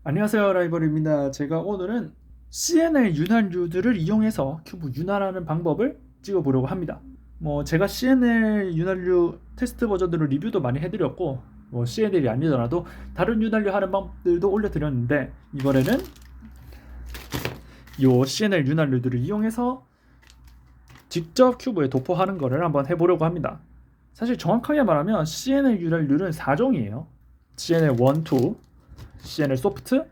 안녕하세요, 라이벌입니다. 제가 오늘은 CNL 윤활유들을 이용해서 큐브 윤활하는 방법을 찍어보려고 합니다. 제가 CNL 윤활유 테스트 버전들을 리뷰도 많이 해드렸고, CNL이 아니더라도 다른 윤활유 하는 방법들도 올려드렸는데, 이번에는 이 CNL 윤활유들을 이용해서 직접 큐브에 도포하는 거를 한번 해보려고 합니다. 사실 정확하게 말하면 CNL 윤활유는 4종이에요. CNL 1, 2, CNL 소프트,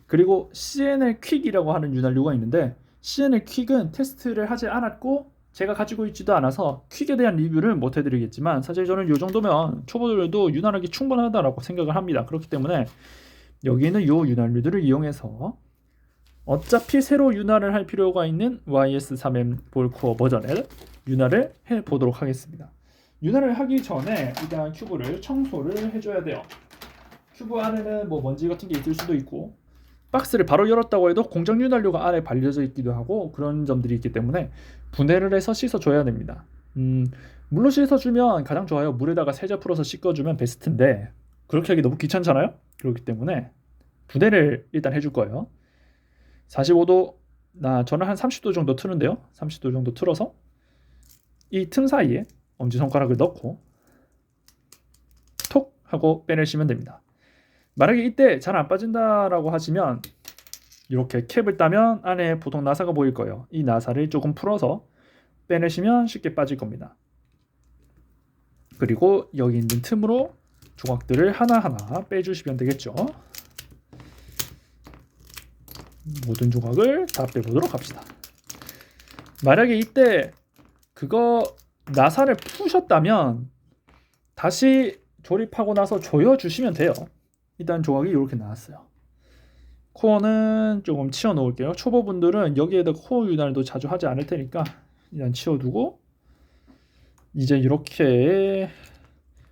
그리고 CNL 퀵이라고 하는 윤활유가 있는데, CNL 퀵은 테스트를 하지 않았고 제가 가지고 있지도 않아서 퀵에 대한 리뷰를 못 해드리겠지만, 사실 저는 이 정도면 초보들도 윤활하기 충분하다라고 생각을 합니다. 그렇기 때문에 여기는 이 윤활유들을 이용해서 어차피 새로 윤활을 할 필요가 있는 YS3M 볼코어 버전의 윤활을 해보도록 하겠습니다. 윤활을 하기 전에 일단 큐브를 청소를 해줘야 돼요. 큐브 안에는 먼지 같은 게 있을 수도 있고, 박스를 바로 열었다고 해도 공정 윤활유가 안에 발려져 있기도 하고, 그런 점들이 있기 때문에 분해를 해서 씻어줘야 됩니다. 물로 씻어주면 가장 좋아요. 물에다가 세제 풀어서 씻어주면 베스트인데 그렇게 하기 너무 귀찮잖아요. 그렇기 때문에 분해를 일단 해줄 거예요. 45도, 저는 한 30도 정도 트는데요. 30도 정도 틀어서 이 틈 사이에 엄지손가락을 넣고 톡 하고 빼내시면 됩니다. 만약에 이때 잘 안 빠진다라고 하시면 이렇게 캡을 따면 안에 보통 나사가 보일 거예요. 이 나사를 조금 풀어서 빼내시면 쉽게 빠질 겁니다. 그리고 여기 있는 틈으로 조각들을 하나하나 빼주시면 되겠죠. 모든 조각을 다 빼보도록 합시다. 만약에 이때 그거 나사를 푸셨다면 다시 조립하고 나서 조여주시면 돼요. 일단 조각이 이렇게 나왔어요. 코어는 조금 치워 놓을게요. 초보분들은 여기에다 코어 윤활도 자주 하지 않을 테니까 일단 치워두고, 이제 이렇게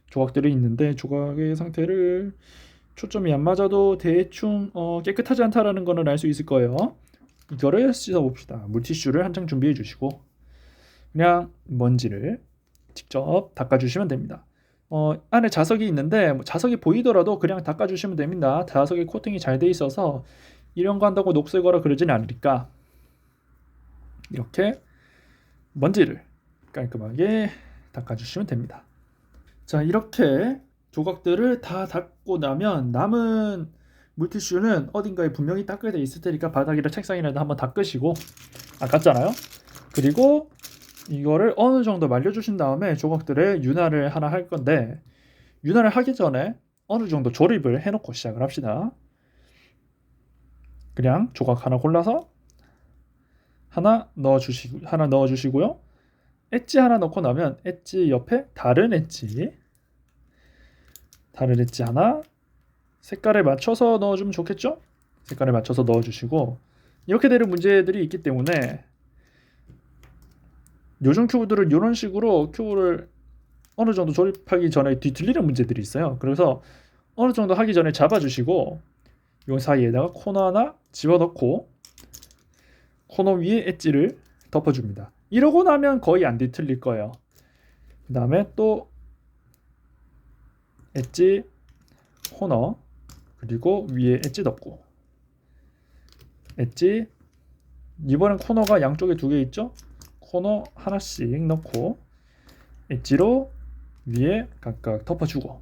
조각들이 있는데 조각의 상태를 초점이 안 맞아도 대충 깨끗하지 않다라는 거는 알 수 있을 거예요. 이거를 씻어봅시다. 물티슈를 한 장 준비해 주시고 그냥 먼지를 직접 닦아주시면 됩니다. 안에 자석이 있는데 자석이 보이더라도 그냥 닦아주시면 됩니다. 자석에 코팅이 잘 돼 있어서 이런 거 한다고 녹슬거나 그러진 않으니까 이렇게 먼지를 깔끔하게 닦아주시면 됩니다. 자, 이렇게 조각들을 다 닦고 나면 남은 물티슈는 어딘가에 분명히 닦게 돼 있을 테니까 바닥이나 책상이라도 한번 닦으시고, 아깝잖아요. 그리고 이거를 어느 정도 말려주신 다음에 조각들의 윤활을 하나 할 건데, 윤활을 하기 전에 어느 정도 조립을 해놓고 시작을 합시다. 그냥 조각 하나 골라서 하나 넣어주시고요. 엣지 하나 넣고 나면 엣지 옆에 다른 엣지 하나 색깔에 맞춰서 넣어주면 좋겠죠? 색깔에 맞춰서 넣어주시고, 이렇게 되는 문제들이 있기 때문에 요즘 큐브들은 이런 식으로 큐브를 어느 정도 조립하기 전에 뒤틀리는 문제들이 있어요. 그래서 어느 정도 하기 전에 잡아주시고 이 사이에다가 코너 하나 집어넣고 코너 위에 엣지를 덮어줍니다. 이러고 나면 거의 안 뒤틀릴 거예요. 그 다음에 또 엣지, 코너, 그리고 위에 엣지 덮고, 엣지, 이번엔 코너가 양쪽에 두 개 있죠? 코너 하나씩 넣고 엣지로 위에 각각 덮어주고,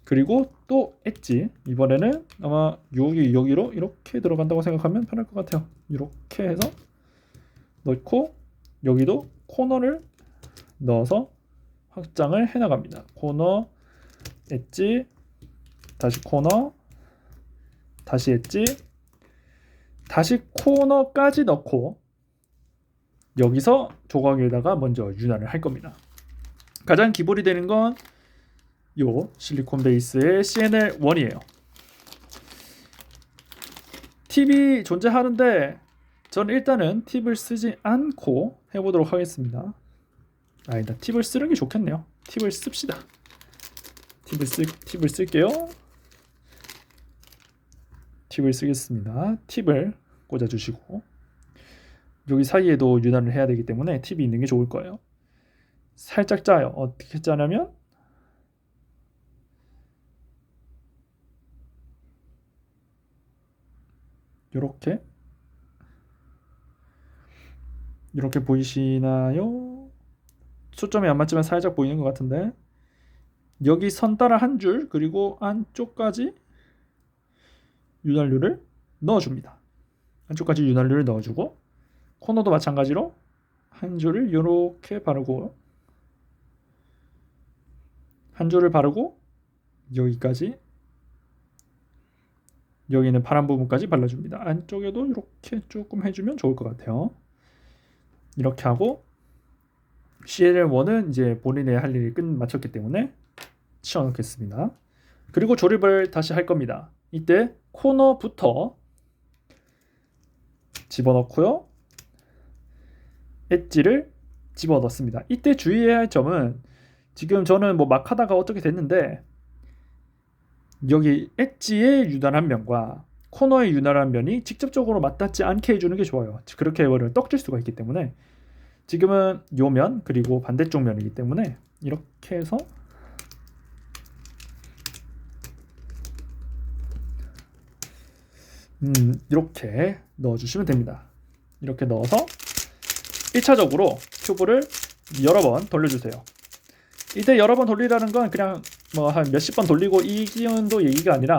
그리고 또 엣지, 이번에는 아마 여기로 이렇게 들어간다고 생각하면 편할 것 같아요. 이렇게 해서 넣고 여기도 코너를 넣어서 확장을 해나갑니다. 코너, 엣지, 다시 코너, 다시 엣지, 다시 코너까지 넣고 여기서 조각에다가 먼저 윤활을 할 겁니다. 가장 기본이 되는 건 요 실리콘 베이스의 CNL1이에요. 팁이 존재하는데 저는 일단은 팁을 쓰지 않고 해보도록 하겠습니다. 일단 팁을 쓰는 게 좋겠네요. 팁을 씁시다. 팁을 쓸게요. 팁을 쓰겠습니다. 팁을 꽂아주시고, 여기 사이에도 윤활을 해야 되기 때문에 팁이 있는 게 좋을 거예요. 살짝 짜요. 어떻게 짜냐면 요렇게 보이시나요? 초점이 안 맞지만 살짝 보이는 것 같은데, 여기 선 따라 한 줄, 그리고 안쪽까지 윤활유를 넣어줍니다. 안쪽까지 윤활유를 넣어주고, 코너도 마찬가지로 한 줄을 이렇게 바르고, 한 줄을 바르고 여기까지, 여기는 파란 부분까지 발라줍니다. 안쪽에도 이렇게 조금 해주면 좋을 것 같아요. 이렇게 하고 CNL1은 이제 본인의 할 일이 끝 마쳤기 때문에 치워놓겠습니다. 그리고 조립을 다시 할 겁니다. 이때 코너부터 집어넣고요. 엣지를 집어넣습니다. 이때 주의해야 할 점은, 지금 저는 뭐 막 하다가 어떻게 됐는데, 여기 엣지의 유난한 면과 코너의 유난한 면이 직접적으로 맞닿지 않게 해주는 게 좋아요. 그렇게 해버리면 떡질 수가 있기 때문에, 지금은 요 면 그리고 반대쪽 면이기 때문에 이렇게 해서 이렇게 넣어주시면 됩니다. 이렇게 넣어서 1차적으로 큐브를 여러 번 돌려주세요. 이때 여러 번 돌리라는 건 그냥 뭐 한 몇십 번 돌리고 이 기운도 얘기가 아니라,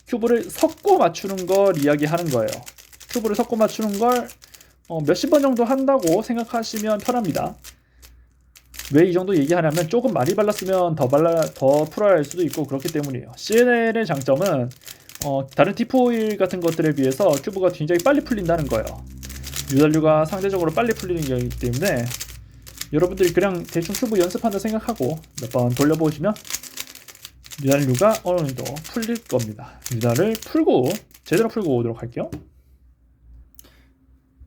큐브를 섞고 맞추는 걸 이야기하는 거예요. 큐브를 섞고 맞추는 걸 몇십 번 정도 한다고 생각하시면 편합니다. 왜 이 정도 얘기하냐면, 조금 많이 발랐으면 더 풀어야 할 수도 있고 그렇기 때문이에요. CNL의 장점은 다른 T4오일 같은 것들에 비해서 큐브가 굉장히 빨리 풀린다는 거예요. 윤활유가 상대적으로 빨리 풀리는 경우이기 때문에, 여러분들이 그냥 대충 큐브 연습한다 생각하고 몇 번 돌려보시면 윤활유가 어느 정도 풀릴 겁니다. 윤활을 풀고 제대로 풀고 오도록 할게요.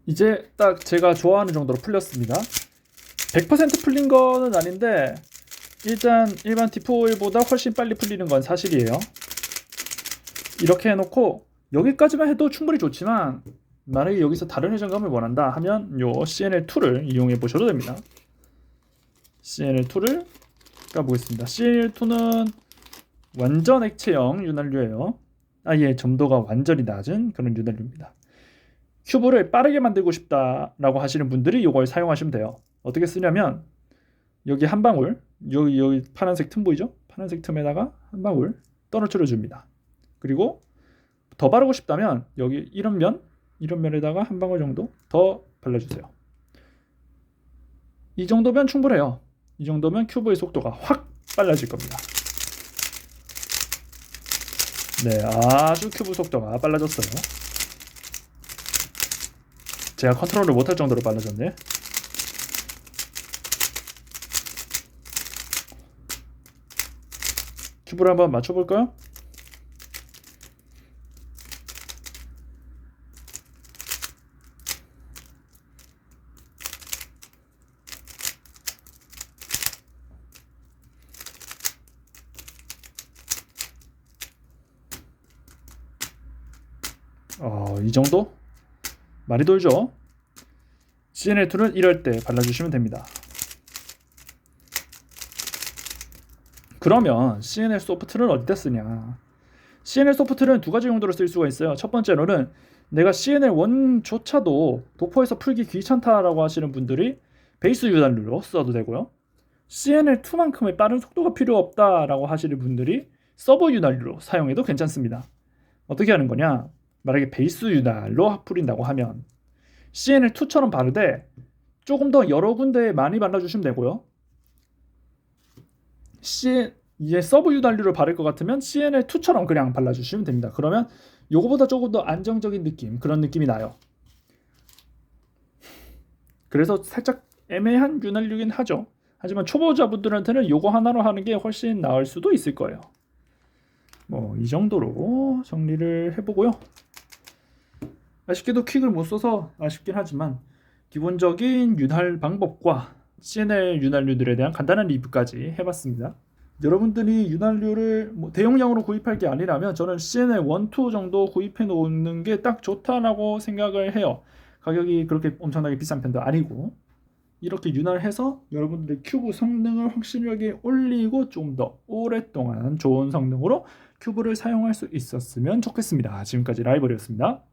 이제 딱 제가 좋아하는 정도로 풀렸습니다. 100% 풀린 거는 아닌데, 일단 일반 T4오일보다 훨씬 빨리 풀리는 건 사실이에요. 이렇게 해놓고 여기까지만 해도 충분히 좋지만, 만약에 여기서 다른 회전감을 원한다 하면 요 CNL2를 이용해 보셔도 됩니다. CNL2를 까보겠습니다. CNL2는 완전 액체형 윤활유예요. 아예 점도가 완전히 낮은 그런 윤활유입니다. 큐브를 빠르게 만들고 싶다라고 하시는 분들이 이걸 사용하시면 돼요. 어떻게 쓰냐면, 여기 한 방울, 여기 파란색 틈 보이죠? 파란색 틈에다가 한 방울 떨어뜨려 줍니다. 그리고 더 바르고 싶다면 여기 이런 면에다가 한 방울 정도 더 발라주세요. 이 정도면 충분해요. 이 정도면 큐브의 속도가 확 빨라질 겁니다. 네, 아주 큐브 속도가 빨라졌어요. 제가 컨트롤을 못할 정도로 빨라졌네. 큐브를 한번 맞춰볼까요? 이 정도? 많이 돌죠? CNL2는 이럴 때 발라주시면 됩니다. 그러면 CNL 소프트는 어디다 쓰냐? CNL 소프트는 두 가지 용도로 쓸 수가 있어요. 첫 번째로는, 내가 CNL1조차도 도포해서 풀기 귀찮다라고 하시는 분들이 베이스 윤활유로 써도 되고요. CNL2만큼의 빠른 속도가 필요 없다라고 하시는 분들이 서브 윤활유로 사용해도 괜찮습니다. 어떻게 하는 거냐? 만약에 베이스 윤활로 풀린다고 하면 CNL2처럼 바르되 조금 더 여러 군데에 많이 발라주시면 되고요. 이제 서브 윤활유를 바를 것 같으면 CNL2처럼 그냥 발라주시면 됩니다. 그러면 요거보다 조금 더 안정적인 느낌, 그런 느낌이 나요. 그래서 살짝 애매한 윤활유긴 하죠. 하지만 초보자분들한테는 요거 하나로 하는 게 훨씬 나을 수도 있을 거예요. 뭐 이 정도로 정리를 해보고요. 아쉽게도 퀵을 못 써서 아쉽긴 하지만, 기본적인 윤활 방법과 CNL 윤활유들에 대한 간단한 리뷰까지 해봤습니다. 여러분들이 윤활유를 대용량으로 구입할 게 아니라면 저는 CNL1, 2 정도 구입해 놓는 게 딱 좋다라고 생각을 해요. 가격이 그렇게 엄청나게 비싼 편도 아니고, 이렇게 윤활해서 여러분들의 큐브 성능을 확실하게 올리고 좀 더 오랫동안 좋은 성능으로 큐브를 사용할 수 있었으면 좋겠습니다. 지금까지 라이벌이었습니다.